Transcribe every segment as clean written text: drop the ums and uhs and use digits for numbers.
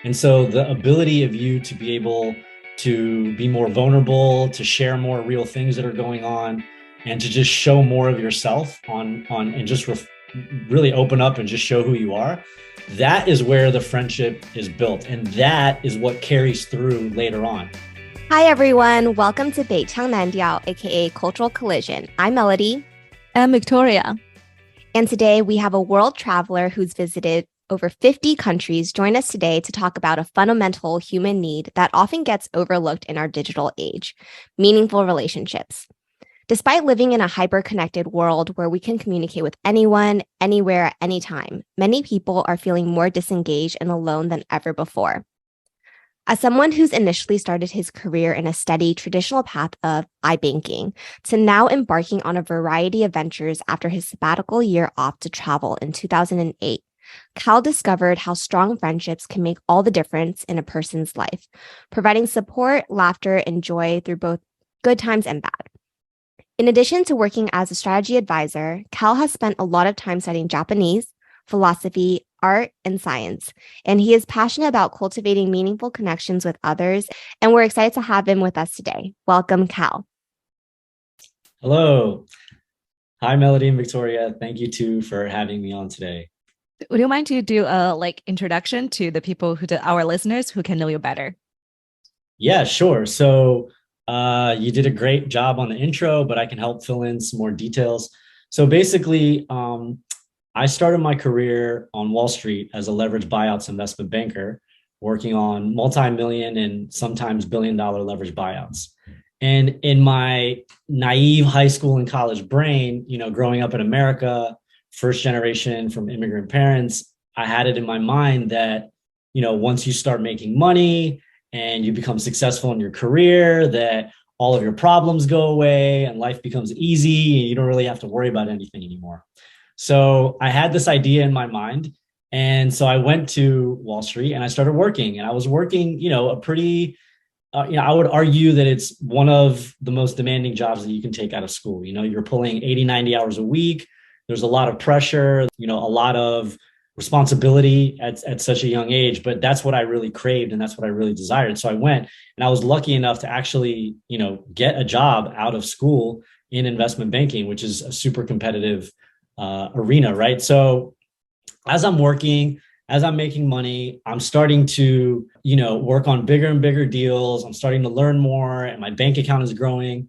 And so the ability of you to be able to be more vulnerable, to share more real things that are going on, and to just show more of yourself on and just really open up and just show who you are. That is where the friendship is built, and that is what carries through later on. Hi, everyone. Welcome to 北腔南调, aka Cultural Collision. I'm Melody. And Victoria. And today we have a world traveler who's visited over 50 countries join us today to talk about a fundamental human need that often gets overlooked in our digital age, meaningful relationships. Despite living in a hyper-connected world where we can communicate with anyone, anywhere, at any time, many people are feeling more disengaged and alone than ever before. As someone who's initially started his career in a steady traditional path of iBanking to now embarking on a variety of ventures after his sabbatical year off to travel in 2008, Cal discovered how strong friendships can make all the difference in a person's life, providing support, laughter, and joy through both good times and bad. In addition to working as a strategy advisor, Cal has spent a lot of time studying Japanese, philosophy, art, and science, and he is passionate about cultivating meaningful connections with others, and we're excited to have him with us today. Welcome, Cal. Hello. Hi, Melody and Victoria. Thank you too for having me on today. Would you mind to do a introduction to the people our listeners who can know you better? Yeah, sure. So you did a great job on the intro, but I can help fill in some more details. So basically, I started my career on Wall Street as a leveraged buyouts investment banker, working on multi-million and sometimes billion-dollar leveraged buyouts. And in my naive high school and college brain, growing up in America, first generation from immigrant parents, I had it in my mind that, once you start making money and you become successful in your career, that all of your problems go away and life becomes easy and you don't really have to worry about anything anymore. So I had this idea in my mind. And so I went to Wall Street and I started working, and I was working, a pretty, I would argue that it's one of the most demanding jobs that you can take out of school. You're pulling 80, 90 hours a week. There's a lot of pressure, a lot of responsibility at such a young age, but that's what I really craved and that's what I really desired. So I went, and I was lucky enough to actually, get a job out of school in investment banking, which is a super competitive arena, right? So as I'm working, as I'm making money, I'm starting to, work on bigger and bigger deals. I'm starting to learn more, and my bank account is growing.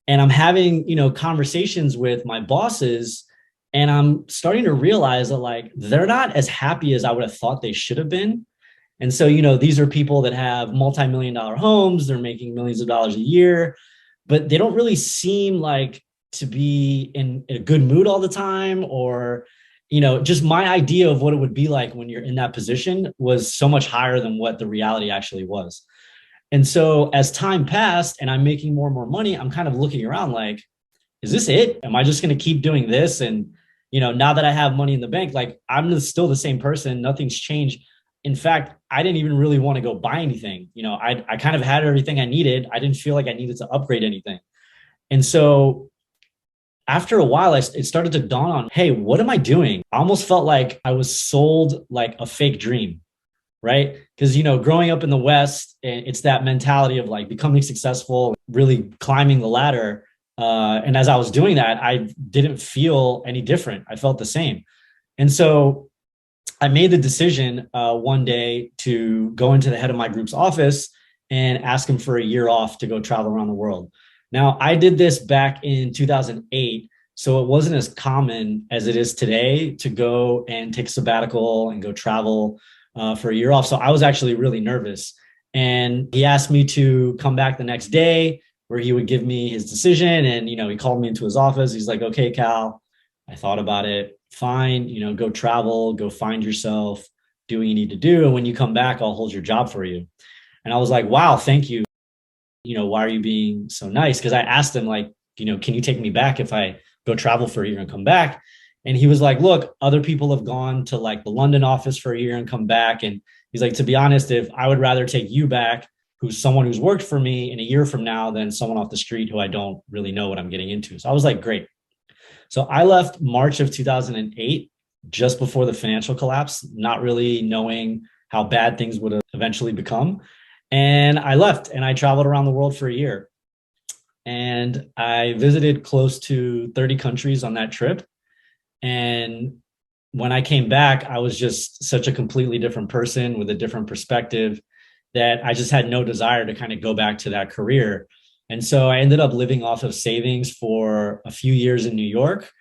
And I'm having, conversations with my bosses, and I'm starting to realize that they're not as happy as I would have thought they should have been. And so, these are people that have multi-million dollar homes, they're making millions of dollars a year, but they don't really seem like to be in a good mood all the time, or just my idea of what it would be like when you're in that position was so much higher than what the reality actually was. And so as time passed and I'm making more and more money, I'm kind of looking around like, is this it? Am I just going to keep doing this? And now that I have money in the bank, I'm still the same person, nothing's changed. In fact, I didn't even really want to go buy anything. I kind of had everything I needed. I didn't feel like I needed to upgrade anything. And so after a while, it started to dawn on, hey, what am I doing? I almost felt like I was sold like a fake dream, right? Because, growing up in the West, it's that mentality of becoming successful, really climbing the ladder. And as I was doing that, I didn't feel any different. I felt the same. And so I made the decision one day to go into the head of my group's office and ask him for a year off to go travel around the world. Now, I did this back in 2008, so it wasn't as common as it is today to go and take a sabbatical and go travel for a year off. So I was actually really nervous. And he asked me to come back the next day where he would give me his decision. And, he called me into his office. He's like, okay, Cal, I thought about it. Fine, go travel, go find yourself, do what you need to do. And when you come back, I'll hold your job for you. And I was like, wow, thank you. Why are you being so nice? Because I asked him, can you take me back if I go travel for a year and come back? And he was like, look, other people have gone to the London office for a year and come back. And he's like, to be honest, if I would rather take you back, who's someone who's worked for me in a year from now, than someone off the street who I don't really know what I'm getting into. So I was like, great. So I left March of 2008, just before the financial collapse, not really knowing how bad things would eventually become. And I left and I traveled around the world for a year. And I visited close to 30 countries on that trip. And when I came back, I was just such a completely different person with a different perspective that I just had no desire to kind of go back to that career. And so I ended up living off of savings for a few years in New York.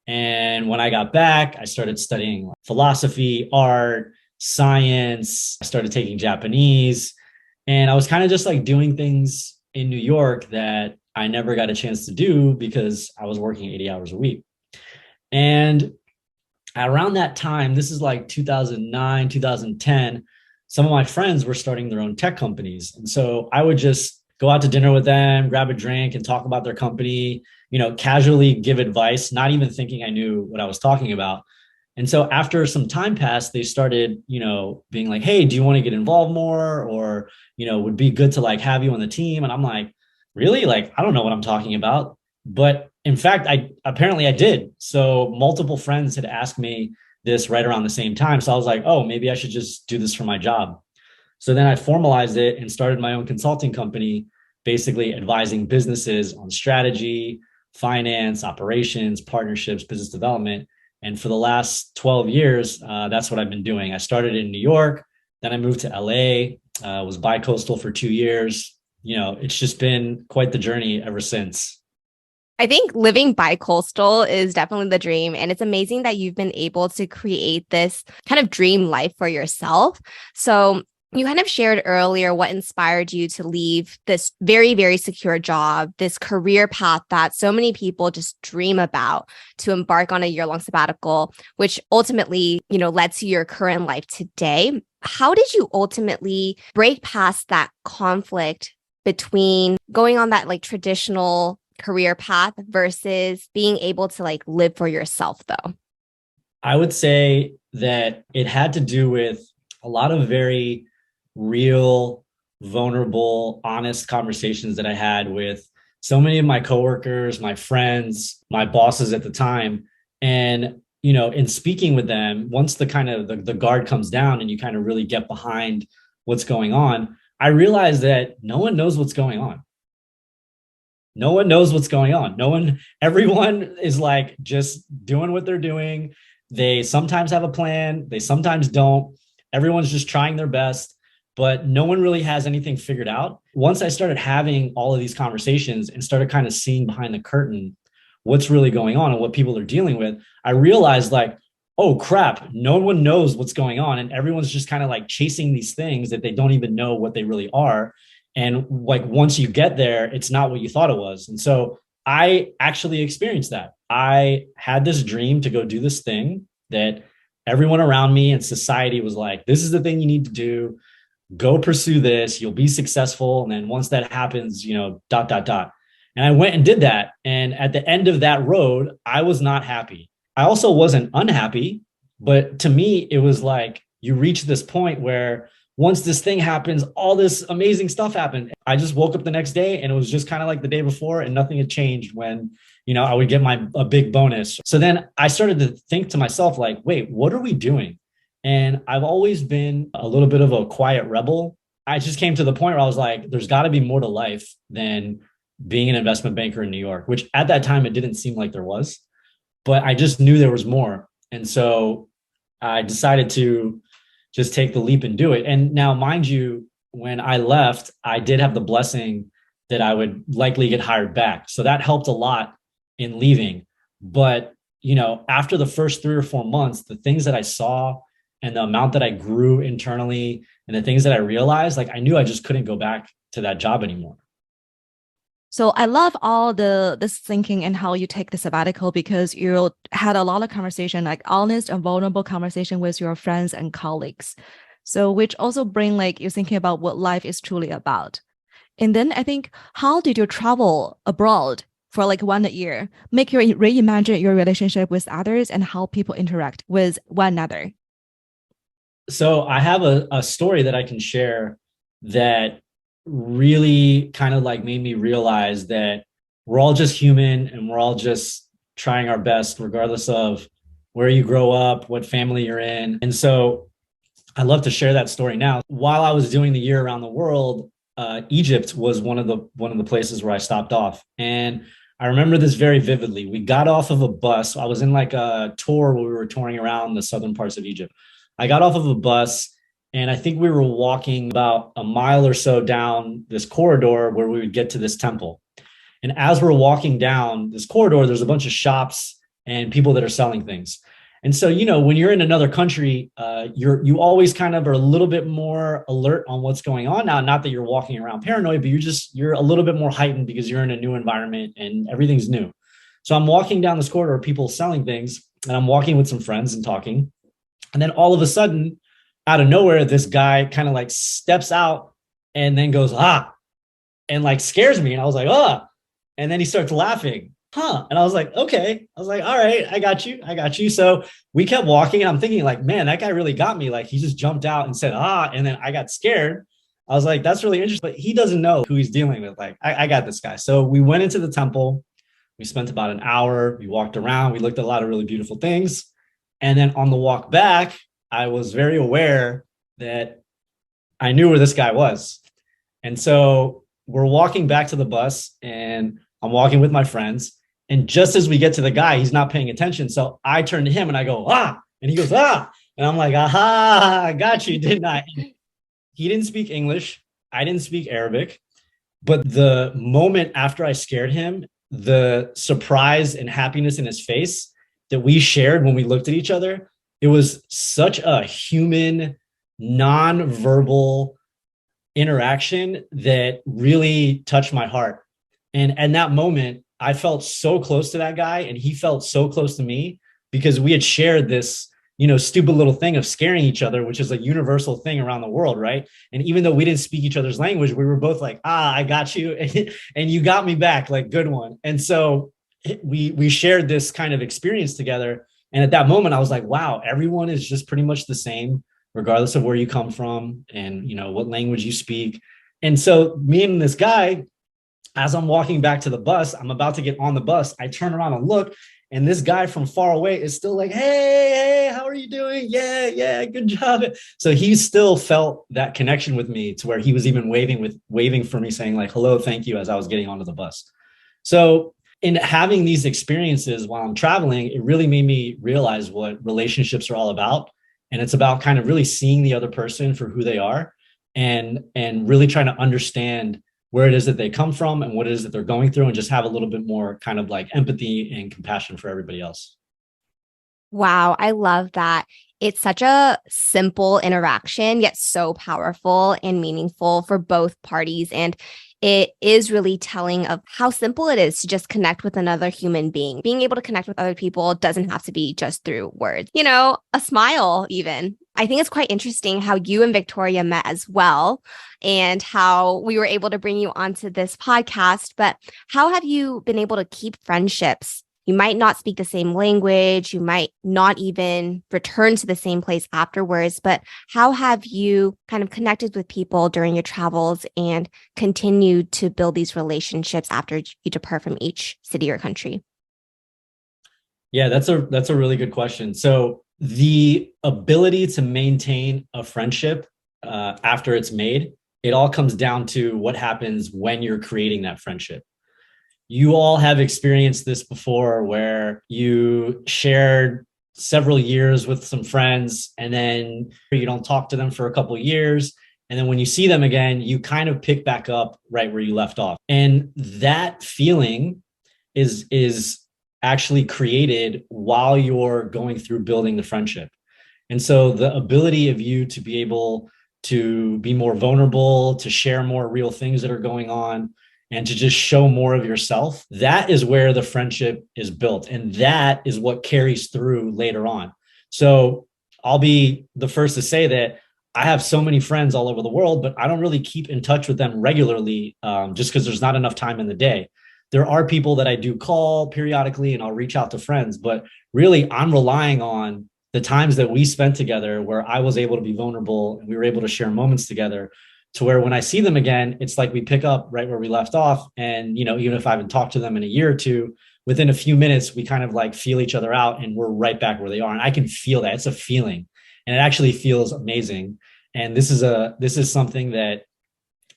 And when I got back, I started studying philosophy, art, science. I started taking Japanese. And I was kind of just like doing things in New York that I never got a chance to do because I was working 80 hours a week. And around that time, this is like 2009, 2010, some of my friends were starting their own tech companies. And so I would just go out to dinner with them, grab a drink and talk about their company, casually give advice, not even thinking I knew what I was talking about. And so after some time passed, they started, being like, hey, do you want to get involved more? Or, would be good to like have you on the team. And I'm like, really? Like, I don't know what I'm talking about. But in fact, I did. So multiple friends had asked me this right around the same time. So I was like, oh, maybe I should just do this for my job. So then I formalized it and started my own consulting company, basically advising businesses on strategy, finance, operations, partnerships, business development. And for the last 12 years, that's what I've been doing. I started in New York, then I moved to LA, was bi-coastal for 2 years. It's just been quite the journey ever since. I think living bi-coastal is definitely the dream. And it's amazing that you've been able to create this kind of dream life for yourself. So you kind of shared earlier what inspired you to leave this very, very secure job, this career path that so many people just dream about, to embark on a year-long sabbatical, which ultimately, led to your current life today. How did you ultimately break past that conflict between going on that like traditional career path versus being able to like live for yourself though? I would say that it had to do with a lot of very real, vulnerable, honest conversations that I had with so many of my coworkers, my friends, my bosses at the time. And, in speaking with them, once the kind of the guard comes down and you kind of really get behind what's going on, I realized that no one knows what's going on. No one knows what's going on. Everyone is like just doing what they're doing. They sometimes have a plan, they sometimes don't. Everyone's just trying their best, but no one really has anything figured out. Once I started having all of these conversations and started kind of seeing behind the curtain what's really going on and what people are dealing with, I realized like, oh crap, no one knows what's going on. And everyone's just kind of like chasing these things that they don't even know what they really are. And like once you get there, it's not what you thought it was. And so I actually experienced that. I had this dream to go do this thing that everyone around me and society was like, this is the thing you need to do. Go pursue this. You'll be successful. And then once that happens, dot, dot, dot. And I went and did that. And at the end of that road, I was not happy. I also wasn't unhappy, but to me, it was like you reach this point where once this thing happens, all this amazing stuff happened. I just woke up the next day and it was just kind of like the day before and nothing had changed when, I would get a big bonus. So then I started to think to myself, like, wait, what are we doing? And I've always been a little bit of a quiet rebel. I just came to the point where I was like, there's got to be more to life than being an investment banker in New York, which at that time, it didn't seem like there was, but I just knew there was more. And so I decided to just take the leap and do it. And now, mind you, when I left, I did have the blessing that I would likely get hired back. So that helped a lot in leaving. But, after the first 3 or 4 months, the things that I saw and the amount that I grew internally and the things that I realized, like I knew I just couldn't go back to that job anymore. So I love all this thinking and how you take the sabbatical, because you had a lot of conversation, like honest and vulnerable conversation with your friends and colleagues. So which also bring like you thinking about what life is truly about. And then I think, how did you travel abroad for like 1 year make you reimagine your relationship with others and how people interact with one another? So I have a story that I can share that really kind of like made me realize that we're all just human and we're all just trying our best, regardless of where you grow up, what family you're in. And so I love to share that story now. While I was doing the year around the world, Egypt was one of the places where I stopped off, and I remember this very vividly. We got off of a bus. I was in like a tour where we were touring around the southern parts of Egypt. I got off of a bus, and I think we were walking about a mile or so down this corridor where we would get to this temple. And as we're walking down this corridor, there's a bunch of shops and people that are selling things. And so, when you're in another country, you always kind of are a little bit more alert on what's going on now. Not that you're walking around paranoid, but you're a little bit more heightened because you're in a new environment and everything's new. So I'm walking down this corridor, people selling things, and I'm walking with some friends and talking. And then all of a sudden, out of nowhere, this guy kind of like steps out and then goes, and like scares me. And I was like, and then he starts laughing. And I was like, okay. I was like, all right, I got you. I got you. So we kept walking and I'm thinking like, man, that guy really got me. Like he just jumped out and said, and then I got scared. I was like, that's really interesting, but he doesn't know who he's dealing with. Like, I got this guy. So we went into the temple. We spent about an hour. We walked around. We looked at a lot of really beautiful things. And then on the walk back, I was very aware that I knew where this guy was. And so we're walking back to the bus and I'm walking with my friends. And just as we get to the guy, he's not paying attention. So I turn to him and I go, and he goes, and I'm like, I got you, didn't I? He didn't speak English. I didn't speak Arabic. But the moment after I scared him, the surprise and happiness in his face that we shared when we looked at each other, it was such a human, non-verbal interaction that really touched my heart. And in that moment, I felt so close to that guy and he felt so close to me because we had shared this, stupid little thing of scaring each other, which is a universal thing around the world, right? And even though we didn't speak each other's language, we were both like, I got you. And you got me back, like, good one. And so we shared this kind of experience together. And at that moment, I was like, wow, everyone is just pretty much the same, regardless of where you come from and, what language you speak. And so me and this guy, as I'm walking back to the bus, I'm about to get on the bus. I turn around and look, and this guy from far away is still like, hey, how are you doing? Yeah, good job. So he still felt that connection with me to where he was even waving for me, saying like, hello, thank you, as I was getting onto the bus. So in having these experiences while I'm traveling, it really made me realize what relationships are all about. And it's about kind of really seeing the other person for who they are and really trying to understand where it is that they come from and what it is that they're going through, and just have a little bit more kind of like empathy and compassion for everybody else. Wow, I love that. It's such a simple interaction, yet so powerful and meaningful for both parties. And it is really telling of how simple it is to just connect with another human being. Being able to connect with other people doesn't have to be just through words, a smile even. I think it's quite interesting how you and Victoria met as well and how we were able to bring you onto this podcast. But how have you been able to keep friendships? You might not speak the same language. You might not even return to the same place afterwards. But how have you kind of connected with people during your travels and continued to build these relationships after you depart from each city or country? Yeah, that's a really good question. So the ability to maintain a friendship after it's made, it all comes down to what happens when you're creating that friendship. You all have experienced this before where you shared several years with some friends and then you don't talk to them for a couple of years. And then when you see them again, you kind of pick back up right where you left off. And that feeling is actually created while you're going through building the friendship. And so the ability of you to be able to be more vulnerable, to share more real things that are going on, and to just show more of yourself, that is where the friendship is built. And that is what carries through later on. So I'll be the first to say that I have so many friends all over the world, but I don't really keep in touch with them regularly just because there's not enough time in the day. There are people that I do call periodically and I'll reach out to friends, but really I'm relying on the times that we spent together where I was able to be vulnerable and we were able to share moments together, to where when I see them again, it's like we pick up right where we left off. And, even if I haven't talked to them in a year or two, within a few minutes, we kind of like feel each other out and we're right back where they are. And I can feel that. It's a feeling. and it actually feels amazing. And this is something that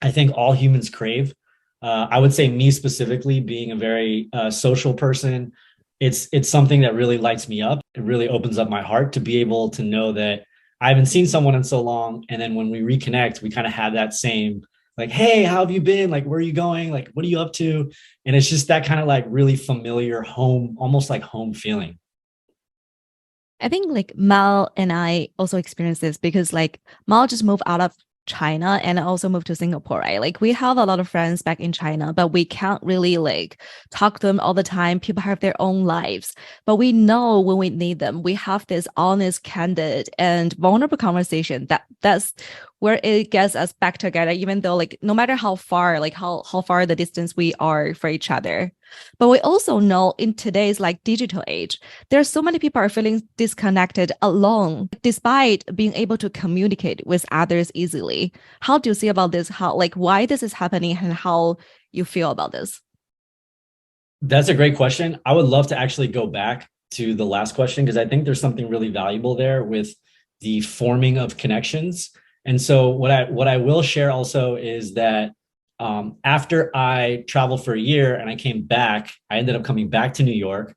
I think all humans crave. I would say me specifically, being a very social person, it's something that really lights me up. It really opens up my heart to be able to know that I haven't seen someone in so long, and then when we reconnect, we kind of have that same like, hey, how have you been? Like, where are you going? Like, what are you up to? And it's just that kind of like really familiar home, almost like home feeling. I think like Mal and I also experienced this because like Mal just moved out of China and also moved to Singapore, right? Like we have a lot of friends back in China, but we can't really like talk to them all the time. People have their own lives, but we know when we need them, we have this honest, candid, and vulnerable conversation that's where it gets us back together, even though like no matter how far, like how far the distance we are for each other. But we also know in today's like digital age, there are so many people are feeling disconnected alone, despite being able to communicate with others easily. How do you see about this? How like why this is happening and how you feel about this? That's a great question. I would love to actually go back to the last question because I think there's something really valuable there with the forming of connections. And so what I will share also is that after I traveled for a year and I came back, I ended up coming back to New York.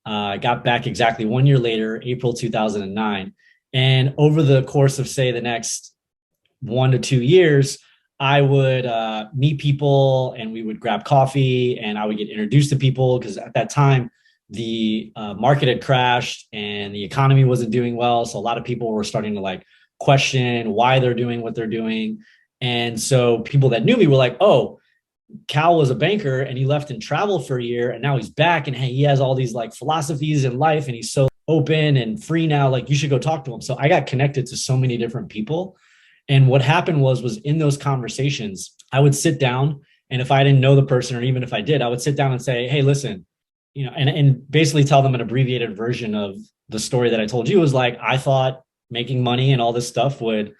I got back exactly 1 year later, April 2009. And over the course of, say, the next 1 to 2 years, I would meet people and we would grab coffee and I would get introduced to people because at that time, the market had crashed and the economy wasn't doing well. So a lot of people were starting to like question why they're doing what they're doing. And so people that knew me were like, oh, Cal was a banker and he left and traveled for a year and now he's back and hey, he has all these like philosophies in life and he's so open and free now. Like you should go talk to him. So I got connected to so many different people. And what happened was in those conversations, I would sit down and if I didn't know the person or even if I did, I would sit down and say, hey, listen, and basically tell them an abbreviated version of the story that I told you was like, I thought making money and all this stuff would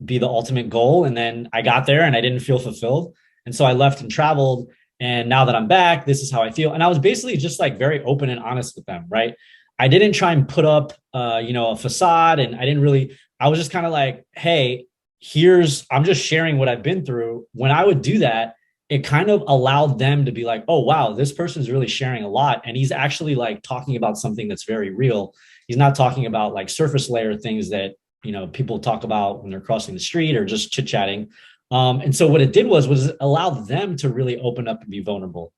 be the ultimate goal. And then I got there and I didn't feel fulfilled. And so I left and traveled. And now that I'm back, this is how I feel. And I was basically just like very open and honest with them, right? I didn't try and put up, a facade. And I didn't really, I was just kind of like, hey, I'm just sharing what I've been through. When I would do that, it kind of allowed them to be like, oh, wow, this person's really sharing a lot. And he's actually like talking about something that's very real. He's not talking about like surface layer things that, people talk about when they're crossing the street or just chit chatting. And so what it did was it allowed them to really open up and be vulnerable.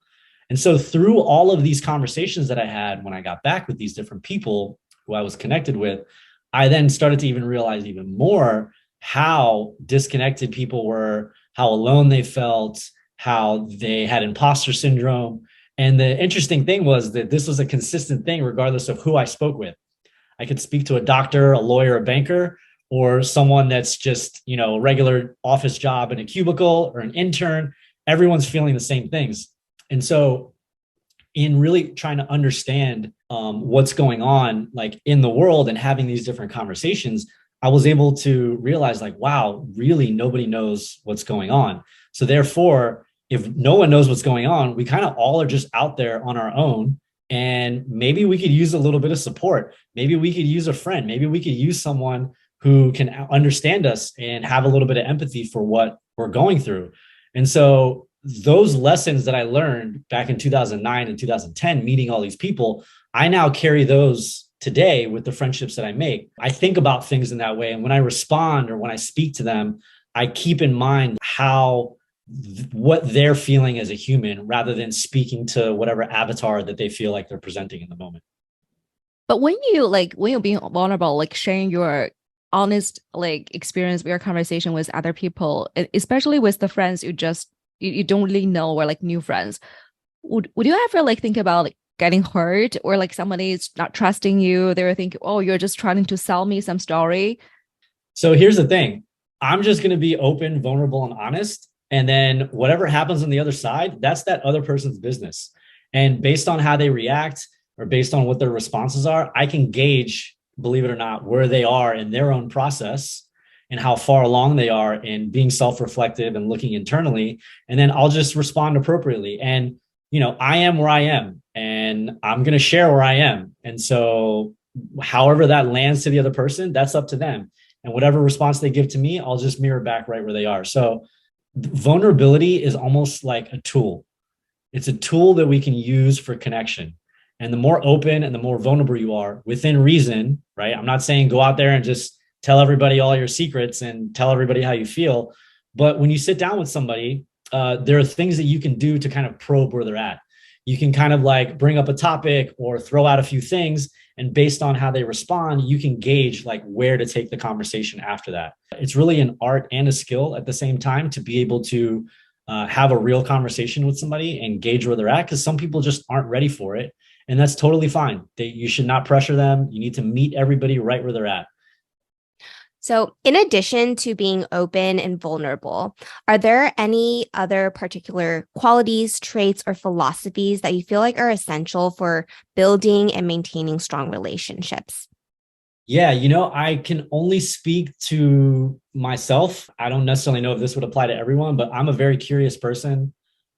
And so through all of these conversations that I had when I got back with these different people who I was connected with, I then started to even realize even more how disconnected people were, how alone they felt, how they had imposter syndrome. And the interesting thing was that this was a consistent thing, regardless of who I spoke with. I could speak to a doctor, a lawyer, a banker, or someone that's just, a regular office job in a cubicle or an intern. Everyone's feeling the same things. And so in really trying to understand what's going on like in the world and having these different conversations, I was able to realize like, wow, really nobody knows what's going on. So therefore, if no one knows what's going on, we kind of all are just out there on our own. And maybe we could use a little bit of support. Maybe we could use a friend. Maybe we could use someone who can understand us and have a little bit of empathy for what we're going through. And so those lessons that I learned back in 2009 and 2010, meeting all these people, I now carry those today with the friendships that I make. I think about things in that way. And when I respond or when I speak to them, I keep in mind what they're feeling as a human rather than speaking to whatever avatar that they feel like they're presenting in the moment. But when you're being vulnerable, like sharing your honest like experience, your conversation with other people, especially with the friends you don't really know or like new friends, would you ever like think about like getting hurt or like somebody is not trusting you? They're thinking, oh, you're just trying to sell me some story. So here's the thing. I'm just going to be open, vulnerable, and honest. And then whatever happens on the other side, that's that other person's business. And based on how they react or based on what their responses are, I can gauge, believe it or not, where they are in their own process and how far along they are in being self-reflective and looking internally. And then I'll just respond appropriately. And, I am where I am and I'm going to share where I am. And so however that lands to the other person, that's up to them. And whatever response they give to me, I'll just mirror back right where they are. So vulnerability is almost like a tool. It's a tool that we can use for connection. And the more open and the more vulnerable you are within reason, right? I'm not saying go out there and just tell everybody all your secrets and tell everybody how you feel. But when you sit down with somebody, there are things that you can do to kind of probe where they're at. You can kind of like bring up a topic or throw out a few things. And based on how they respond, you can gauge like where to take the conversation after that. It's really an art and a skill at the same time to be able to have a real conversation with somebody and gauge where they're at, because some people just aren't ready for it. And that's totally fine. You should not pressure them. You need to meet everybody right where they're at. So, in addition to being open and vulnerable, are there any other particular qualities, traits, or philosophies that you feel like are essential for building and maintaining strong relationships? Yeah, I can only speak to myself. I don't necessarily know if this would apply to everyone, but I'm a very curious person.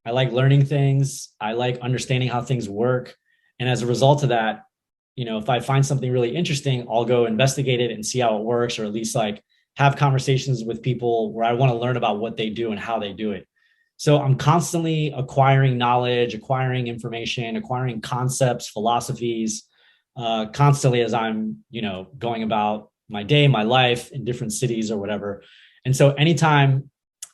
I like learning things. I like understanding how things work. And as a result of that, if I find something really interesting, I'll go investigate it and see how it works, or at least like have conversations with people where I want to learn about what they do and how they do it. So I'm constantly acquiring knowledge, acquiring information, acquiring concepts, philosophies, constantly as I'm, going about my day, my life in different cities or whatever. And so anytime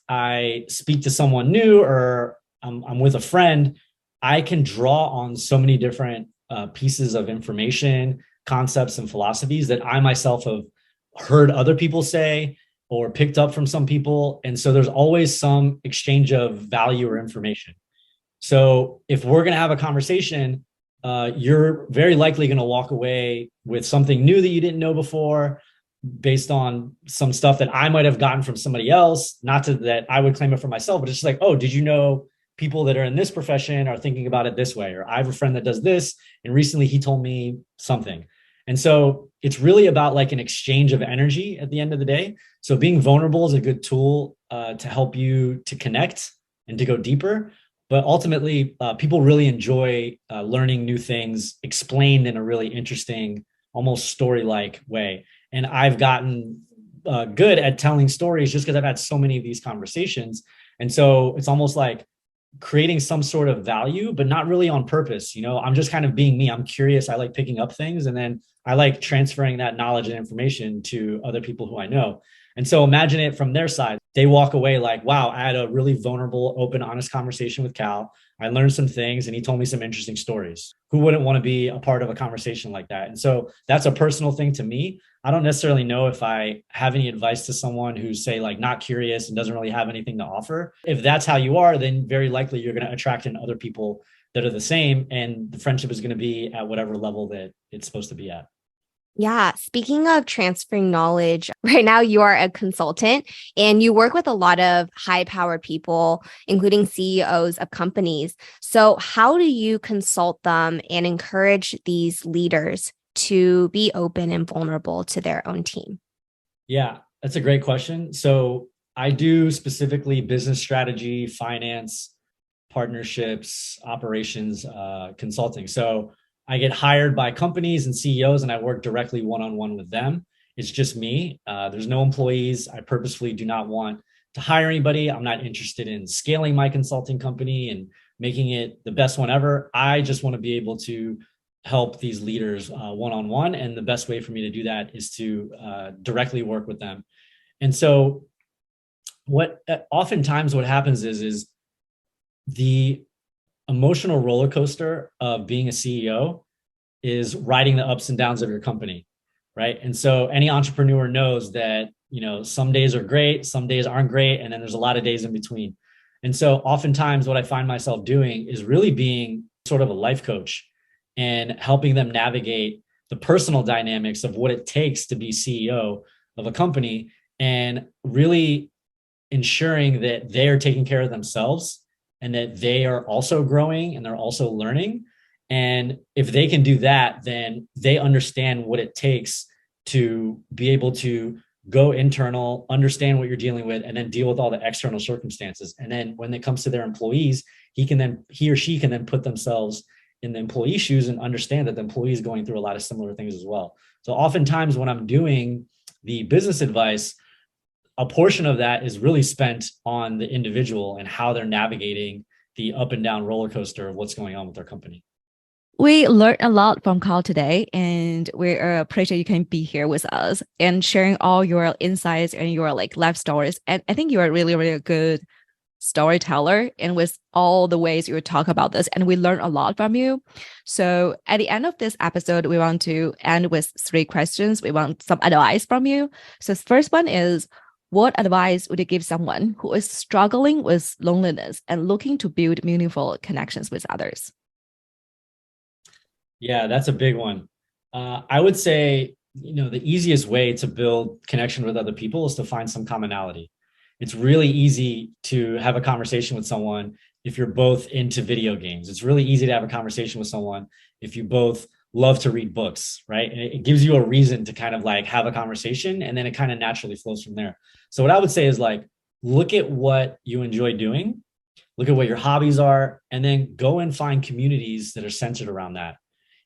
I speak to someone new or I'm with a friend, I can draw on so many different pieces of information, concepts, and philosophies that I myself have heard other people say or picked up from some people. And so there's always some exchange of value or information. So if we're going to have a conversation, you're very likely going to walk away with something new that you didn't know before, based on some stuff that I might have gotten from somebody else. Not to that I would claim it for myself, but it's just like, oh, did you know people that are in this profession are thinking about it this way? Or I have a friend that does this, and recently he told me something. And so it's really about like an exchange of energy at the end of the day. So being vulnerable is a good tool to help you to connect and to go deeper. But ultimately, people really enjoy learning new things explained in a really interesting, almost story-like way. And I've gotten good at telling stories just because I've had so many of these conversations. And so it's almost like creating some sort of value, but not really on purpose. I'm just kind of being me. I'm curious. I like picking up things, and then I like transferring that knowledge and information to other people who I know. And so imagine it from their side. They walk away like, wow, I had a really vulnerable, open, honest conversation with Cal. I learned some things and he told me some interesting stories. Who wouldn't want to be a part of a conversation like that? And so that's a personal thing to me. I don't necessarily know if I have any advice to someone who's, say, like not curious and doesn't really have anything to offer. If that's how you are, then very likely you're going to attract in other people that are the same, and the friendship is going to be at whatever level that it's supposed to be at. Yeah. Speaking of transferring knowledge, right now you are a consultant and you work with a lot of high powered people, including CEOs of companies. So, how do you consult them and encourage these leaders to be open and vulnerable to their own team? Yeah, that's a great question. So, I do specifically business strategy, finance, partnerships, operations, consulting. So, I get hired by companies and CEOs and I work directly one-on-one with them. It's just me. There's no employees. I purposefully do not want to hire anybody. I'm not interested in scaling my consulting company and making it the best one ever. I just want to be able to help these leaders one-on-one. And the best way for me to do that is to directly work with them. And so oftentimes what happens is the emotional roller coaster of being a CEO is riding the ups and downs of your company, right? And so any entrepreneur knows that, some days are great, some days aren't great, and then there's a lot of days in between. And so oftentimes what I find myself doing is really being sort of a life coach and helping them navigate the personal dynamics of what it takes to be CEO of a company, and really ensuring that they are taking care of themselves and that they are also growing and they're also learning. And if they can do that, then they understand what it takes to be able to go internal, understand what you're dealing with, and then deal with all the external circumstances. And then when it comes to their employees, he or she can then put themselves in the employee shoes and understand that the employee is going through a lot of similar things as well. So oftentimes when I'm doing the business advice, a portion of that is really spent on the individual and how they're navigating the up and down roller coaster of what's going on with their company. We learned a lot from Carl today, and we appreciate you can be here with us and sharing all your insights and your like life stories. And I think you are really, really a good storyteller, and with all the ways you talk about this, and we learn a lot from you. So at the end of this episode, we want to end with 3 questions. We want some advice from you. So the first one is, what advice would you give someone who is struggling with loneliness and looking to build meaningful connections with others? Yeah, that's a big one. I would say, the easiest way to build connection with other people is to find some commonality. It's really easy to have a conversation with someone if you're both into video games. It's really easy to have a conversation with someone if you both love to read books, right? And it gives you a reason to kind of like have a conversation, and then it kind of naturally flows from there. So what I would say is like, look at what you enjoy doing, look at what your hobbies are, and then go and find communities that are centered around that.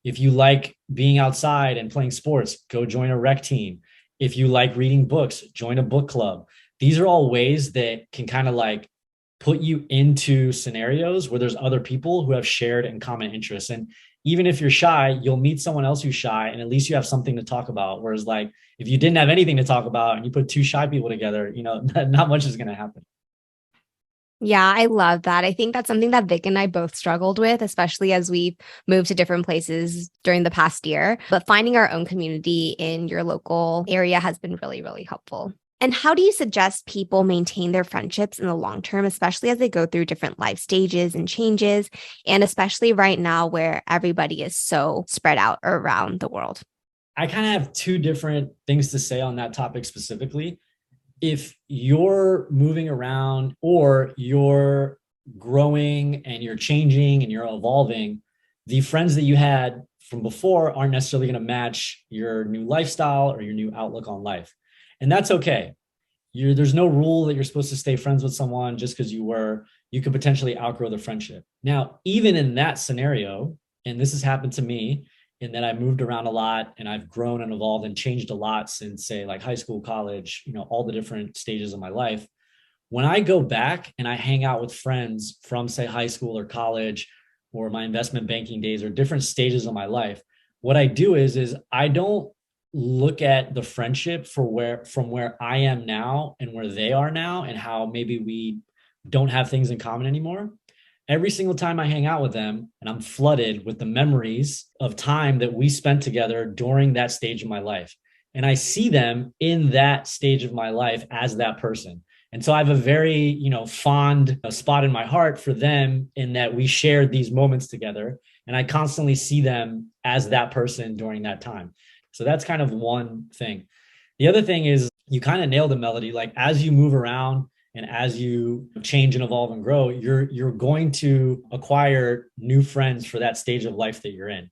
If you like being outside and playing sports, go join a rec team. If you like reading books, join a book club. These are all ways that can kind of like put you into scenarios where there's other people who have shared and common interests. And even if you're shy, you'll meet someone else who's shy, and at least you have something to talk about. Whereas like if you didn't have anything to talk about and you put 2 shy people together, not much is going to happen. Yeah, I love that. I think that's something that Vic and I both struggled with, especially as we've moved to different places during the past year. But finding our own community in your local area has been really, really helpful. And how do you suggest people maintain their friendships in the long term, especially as they go through different life stages and changes, and especially right now where everybody is so spread out around the world? I kind of have 2 different things to say on that topic specifically. If you're moving around or you're growing and you're changing and you're evolving, the friends that you had from before aren't necessarily going to match your new lifestyle or your new outlook on life. And that's okay. There's no rule that you're supposed to stay friends with someone just because you could potentially outgrow the friendship. Now, even in that scenario, and this has happened to me, in that I moved around a lot and I've grown and evolved and changed a lot since, say, like high school, college, all the different stages of my life. When I go back and I hang out with friends from, say, high school or college or my investment banking days or different stages of my life, what I do is I don't look at the friendship from where I am now and where they are now and how maybe we don't have things in common anymore. Every single time I hang out with them, and I'm flooded with the memories of time that we spent together during that stage of my life. And I see them in that stage of my life as that person. And so I have a very, fond spot in my heart for them in that we shared these moments together. And I constantly see them as that person during that time. So that's kind of one thing. The other thing is you kind of nailed the Melody. Like as you move around, and as you change and evolve and grow, you're going to acquire new friends for that stage of life that you're in.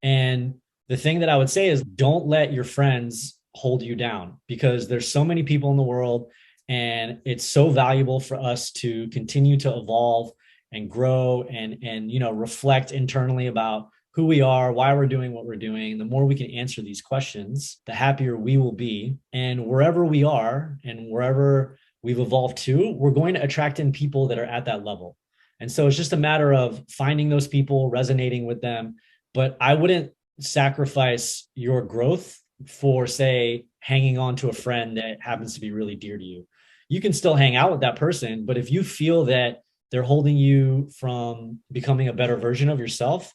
And the thing that I would say is don't let your friends hold you down, because there's so many people in the world, and it's so valuable for us to continue to evolve and grow and reflect internally about who we are, why we're doing what we're doing. The more we can answer these questions, the happier we will be. And wherever we are and wherever we've evolved to, we're going to attract in people that are at that level. And so it's just a matter of finding those people, resonating with them. But I wouldn't sacrifice your growth for, say, hanging on to a friend that happens to be really dear to you. You can still hang out with that person, but if you feel that they're holding you from becoming a better version of yourself,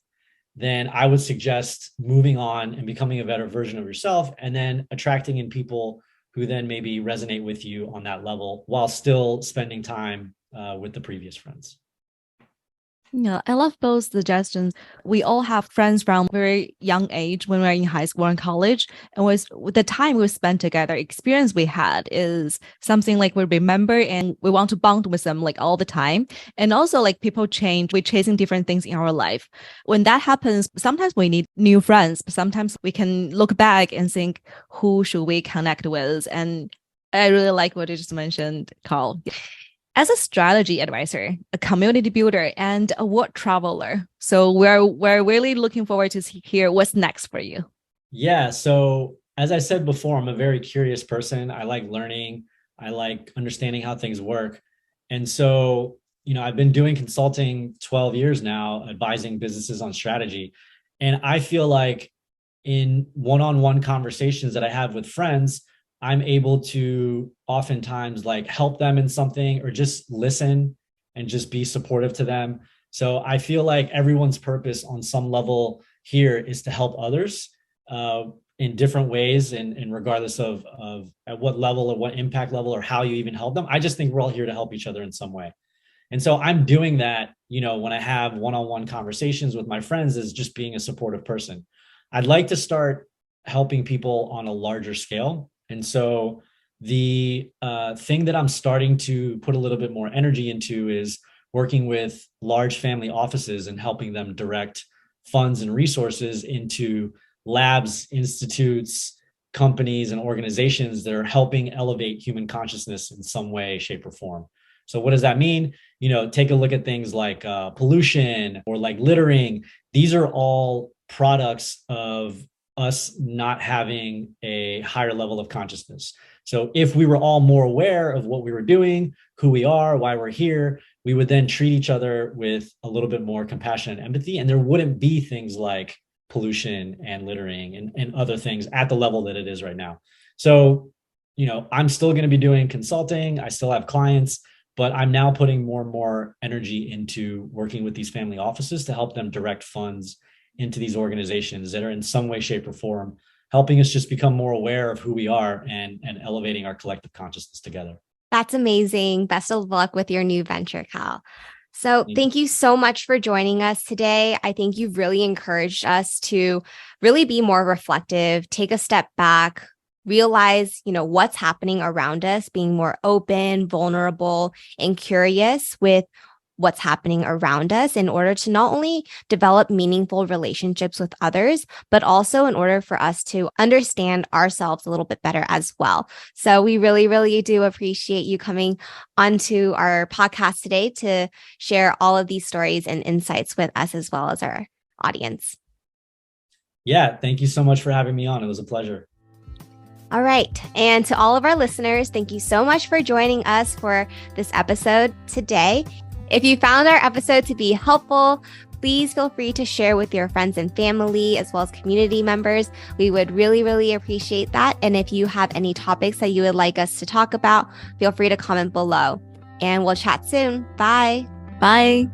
then I would suggest moving on and becoming a better version of yourself, and then attracting in people who then maybe resonate with you on that level while still spending time with the previous friends. Yeah, I love both suggestions. We all have friends from very young age when we were in high school and college. And with the time we spent together, experience we had is something like we remember and we want to bond with them like all the time. And also like people change, we're chasing different things in our life. When that happens, sometimes we need new friends, but sometimes we can look back and think, who should we connect with? And I really like what you just mentioned, Carl. As a strategy advisor, a community builder, and a world traveler, so we're really looking forward to hear what's next for you. Yeah. So as I said before, I'm a very curious person. I like learning. I like understanding how things work. And so, I've been doing consulting 12 years now, advising businesses on strategy. And I feel like in one-on-one conversations that I have with friends, I'm able to oftentimes like help them in something or just listen and just be supportive to them. So I feel like everyone's purpose on some level here is to help others uh, in different ways, and regardless of at what level or what impact level or how you even help them. I just think we're all here to help each other in some way. And so I'm doing that, when I have one-on-one conversations with my friends, is just being a supportive person. I'd like to start helping people on a larger scale. And so the thing that I'm starting to put a little bit more energy into is working with large family offices and helping them direct funds and resources into labs, institutes, companies, and organizations that are helping elevate human consciousness in some way, shape, or form. So what does that mean? Take a look at things like pollution or like littering. These are all products of us not having a higher level of consciousness. So if we were all more aware of what we were doing, who we are, why we're here, we would then treat each other with a little bit more compassion and empathy. And there wouldn't be things like pollution and littering and other things at the level that it is right now. So, I'm still going to be doing consulting. I still have clients, but I'm now putting more and more energy into working with these family offices to help them direct funds into these organizations that are in some way, shape, or form helping us just become more aware of who we are and elevating our collective consciousness together. That's amazing. Best of luck with your new venture, Cal. So thank you so much for joining us today. I think you've really encouraged us to really be more reflective, take a step back, realize, what's happening around us, being more open, vulnerable, and curious with what's happening around us in order to not only develop meaningful relationships with others, but also in order for us to understand ourselves a little bit better as well. So we really, really do appreciate you coming onto our podcast today to share all of these stories and insights with us as well as our audience. Yeah, thank you so much for having me on. It was a pleasure. All right. And to all of our listeners, thank you so much for joining us for this episode today. If you found our episode to be helpful, please feel free to share with your friends and family as well as community members. We would really, really appreciate that. And if you have any topics that you would like us to talk about, feel free to comment below. And we'll chat soon. Bye. Bye.